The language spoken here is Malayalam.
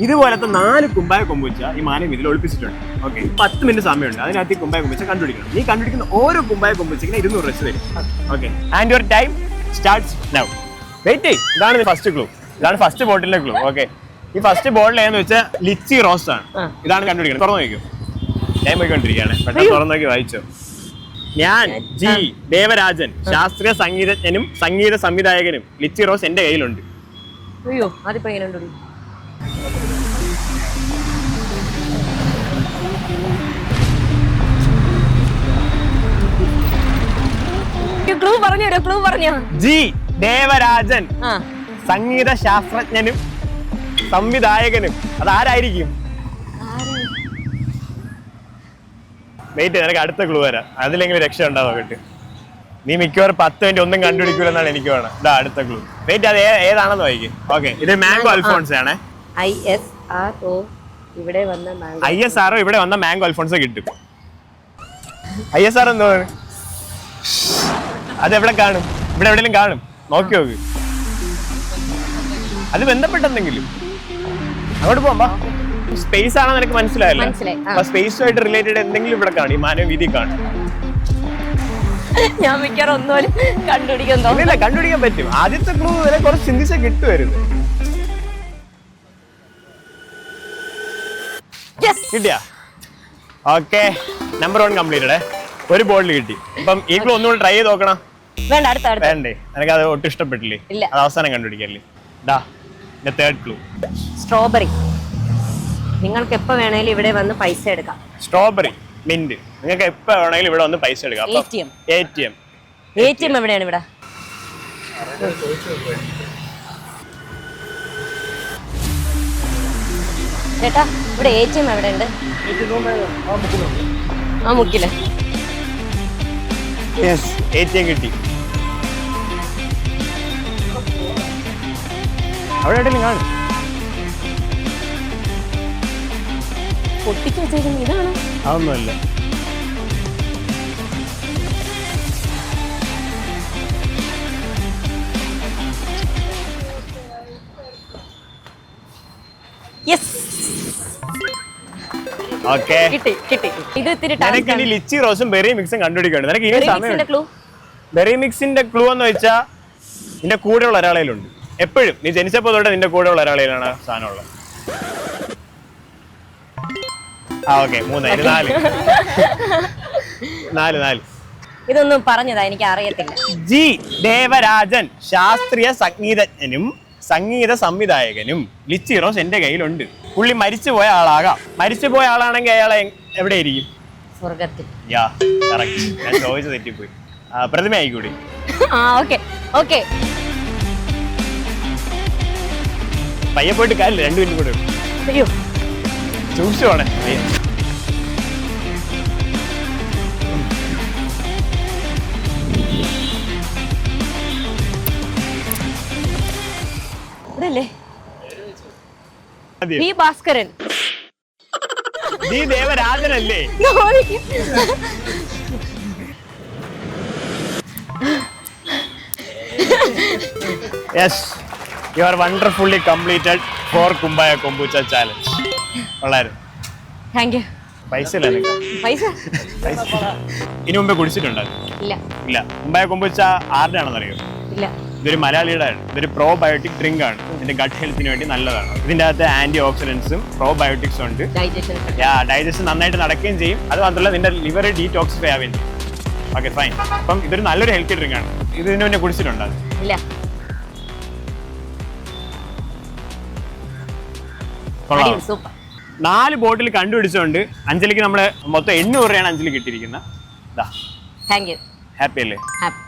ഇതുപോലത്തെ 4 കുമ്പായ കൊമ്പുച്ച ഈ മാനം ഇതിൽ ഒളിപ്പിച്ചിട്ടുണ്ട്. ഓക്കെ, 10 മിനിറ്റ് സമയമുണ്ട്. അതിനകത്ത് ഈ കുമ്പായ കൊമ്പുച്ച കണ്ടുപിടിക്കണം. നീ കണ്ടുപിടിക്കുന്ന ഓരോ കുമ്പായ കൊമ്പുച്ചയ്ക്ക് 200 വെച്ച് തരും. Okay, and your time starts now. Wait ചെയ്യ്, ഇതാണ് ഫസ്റ്റ് ക്ലൂ. ഇതാണ് ഫസ്റ്റ് ബോട്ടിലെ ക്ലൂ. ഓക്കെ, ഈ ഫസ്റ്റ് ബോട്ടിൽ ഏതെന്ന് വെച്ചാൽ ലിച്ചി റോസ്റ്റ് ആണ്. ഇതാണ് കണ്ടുപിടിക്കുന്നത്. തുറന്നു നോക്കും, ടൈം പോയിക്കൊണ്ടിരിക്കുകയാണ്. പെട്ടെന്ന് തുറന്നു നോക്കി വായിച്ചോ. ഞാൻ ജി ദേവരാജൻ, ശാസ്ത്രീയ സംഗീതജ്ഞനും സംഗീത സംവിധായകനും. ലിച്ചി റോസ് എന്റെ കയ്യിലുണ്ട്. അയ്യോ, അതിപ്പോ എങ്ങനെയുണ്ട്? ക്ലൂ പറഞ്ഞോ. ജി ദേവരാജൻ, സംഗീത ശാസ്ത്രജ്ഞനും സംവിധായകനും. അതാരായിരിക്കും? വെയിറ്റ്, നിനക്ക് അടുത്ത ക്ലൂ വരാം. അതിലെങ്കിലും രക്ഷ ഉണ്ടാവും. നീ മിക്കവാറും 10 മിനിറ്റ് ഒന്നും കണ്ടുപിടിക്കൂലെന്നാണ് എനിക്ക് വേണം. ഇതാ അടുത്ത ക്ലൂ. വെയിറ്റ്, അത് ഏതാണെന്ന് വായിക്കും. ഓക്കെ, ഇത് മാംഗോ അൽഫോൺസ് ആണ്. ISRO ഇവിടെ വന്ന മാംഗോ അൽഫോൺസ് കിട്ടും. ISR എന്തോ അതെവിടെ കാണും? ഇവിടെ എവിടെയെങ്കിലും കാണും. നോക്കി നോക്ക്, അത് ബന്ധപ്പെട്ടെന്തെങ്കിലും. അങ്ങോട്ട് പോകാം. സ്പേസ് ആണെന്ന് എനിക്ക് മനസ്സിലായല്ലോ. അപ്പൊ സ്പേസുമായിട്ട് റിലേറ്റഡ് എന്തെങ്കിലും ഇവിടെ കാണും. ഈ മാനവ വീതി കാണും. ഞാൻ മിക്കവാറും ഒന്നുപോലും കണ്ടുപിടിക്കാൻ പറ്റും. ആദ്യത്തെ ക്ലൂ വരെ കുറച്ച് ചിന്തിച്ച കിട്ടുമായിരുന്നു. കിട്ടിയാ? Okay, number 1 completed. ഒരു ബോളിൽ കിട്ടി. അപ്പം ഈ ക്ലൂ ഒന്നുകൂടി ട്രൈ ചെയ്ത് നോക്കണം. വേണ്ടേ? എനിക്ക് അത് ഒട്ടും ഇഷ്ടപ്പെട്ടില്ലേ? അത് അവസാനം കണ്ടുപിടിക്കല്ലേ. Third clue, strawberry. നിങ്ങൾക്ക് എപ്പോ വേണേലും ഇവിടെ വന്ന് പൈസ എടുക്കാം. Strawberry, mint. നിങ്ങൾക്ക് എപ്പോ വേണമെങ്കിലും ഇവിടെ വന്ന് പൈസ എടുക്കാം. ATM എവിടെയാണ്? ഇവിടെ ചേട്ടാ, ഇവിടെ ATM എവിടെയുണ്ട്? ആ മുക്കില്. ATM കിട്ടി. അവിടെ എവിടെയെങ്കിലും കാണും. പൊട്ടിക്ക് വെച്ചേക്കുന്നത് ഇതാണ്. അതൊന്നുമല്ല. ഓക്കെ, കിട്ടി. ലിച്ചി റോസും ബെറി മിക്സും കണ്ടുപിടിക്കണം. നിനക്ക് ഇനി സമയം. ബെറി മിക്സിന്റെ ക്ലൂ എന്ന് വെച്ചാൽ നിന്റെ കൂടെയുള്ള ഒരാളേലുണ്ട്. എപ്പോഴും നീ ജനിച്ചപ്പോ തൊട്ട് നിന്റെ കൂടെയുള്ള ഒരാളേലാണ് സാധനം ഉള്ളത്. ഓക്കെ, 3, 4. ഇതൊന്നും പറഞ്ഞതാ എനിക്ക് അറിയത്തില്ല. ജി ദേവരാജൻ, ശാസ്ത്രീയ സംഗീതജ്ഞനും സംഗീത സംവിധായകനും. ലിച്ചി റോസ് എന്റെ കയ്യിലുണ്ട്. പുള്ളി മരിച്ചുപോയ ആളാകാം. മരിച്ചുപോയ ആളാണെങ്കിൽ അയാളെ എവിടെ ഇരിക്കും? സ്വർഗത്തിൽ. ഞാൻ ചോദിച്ചു തെറ്റിപ്പോയി. പ്രതിമ ആയിക്കൂടി. പയ്യെ പോയിട്ട് കാര്യമില്ല, 2 മിനിറ്റ് കൂടെ. അയ്യോ, സൂക്ഷിച്ചു പോണേ. ഭാസ്കരൻ. നീ ദേവരാജനല്ലേ? Yes, you are wonderfully completed 4 Kumbaya Kombucha challenge. കൊള്ളായിരുന്നു. Thank you. പൈസ ഇനി മുമ്പേ കുടിച്ചിട്ടുണ്ടോ? ഇല്ല. കുമ്പായ കൊമ്പുച്ച ആരുടെ ആണെന്ന് അറിയോ? ഇല്ല. ഇതൊരു മലയാളിയുടെ ആണ്. ഇതൊരു പ്രോബയോട്ടിക് ഡ്രിങ്ക് ആണ്. ഇതിന്റെ ഗട്ട് ഹെൽത്തിന് വേണ്ടി നല്ലതാണ്. ഇതിന്റെ അകത്ത് ആന്റി ഓക്സിഡൻസും പ്രോബയോട്ടിക്സും ഉണ്ട്. ഡൈജഷൻ നന്നായിട്ട് നടക്കുകയും ചെയ്യും. അത് മാത്രമല്ല നിന്റെ ലിവർ ഡീടോക്സിഫൈ ആവുകയും ചെയ്യും. Okay, fine. അപ്പം ഇതൊരു നല്ലൊരു ഹെൽത്തി ഡ്രിങ്ക് ആണ്. ഇതിന് മുന്നേ കുടിച്ചിട്ടുണ്ടോ? ഇല്ല. 4 ബോട്ടിൽ കണ്ടുപിടിച്ചുകൊണ്ട് അഞ്ജലിക്ക് നമ്മള് മൊത്തം 800 രൂപയാണ് അഞ്ജലി കിട്ടിയിരിക്കുന്നത്. ഹാപ്പി അല്ലേ? ഹാപ്പി.